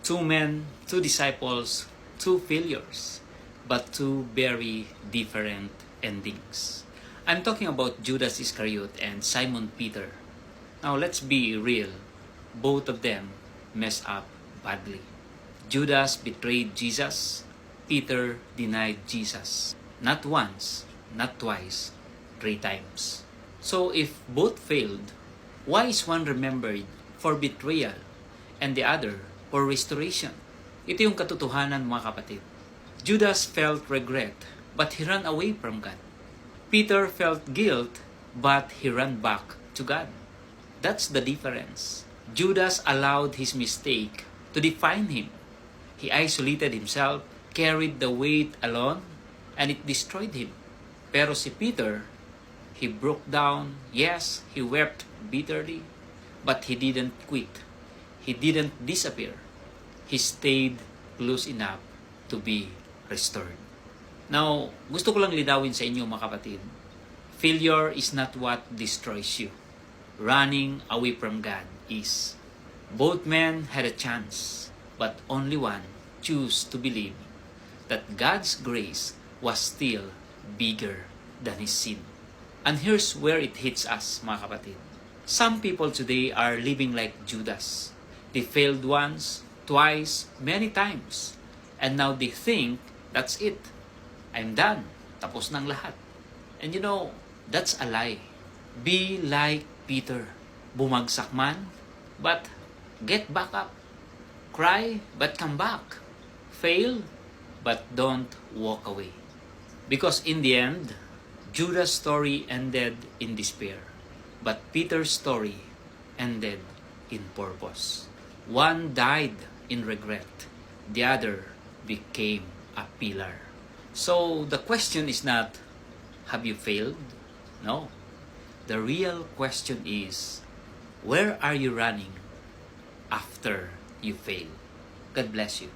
Two men, two disciples, two failures, but two very different endings. I'm talking about Judas Iscariot and Simon Peter. Now let's be real. Both of them messed up badly. Judas betrayed Jesus. Peter denied Jesus. Not once, not twice, 3 times. So if both failed, why is one remembered for betrayal and the other for restoration? Ito yung katotohanan, mga kapatid. Judas felt regret, but he ran away from God. Peter felt guilt, but he ran back to God. That's the difference. Judas allowed his mistake to define him. He isolated himself, carried the weight alone, and it destroyed him. Pero si Peter, he broke down. Yes, he wept bitterly, but he didn't quit. He didn't disappear. He stayed close enough to be restored. Now, gusto ko lang linawin sa inyo, mga kapatid. Failure is not what destroys you. Running away from God is. Both men had a chance, but only one chose to believe that God's grace was still bigger than his sin. And here's where it hits us, mga kapatid. Some people today are living like Judas. They failed once, twice, many times. And now they think, that's it. I'm done. Tapos ng lahat. And you know, that's a lie. Be like Peter. Bumagsak man, but get back up. Cry, but come back. Fail, but don't walk away. Because in the end, Judas' story ended in despair, but Peter's story ended in purpose. One died in regret, the other became a pillar. So the question is not, have you failed? No. The real question is, where are you running after you fail? God bless you.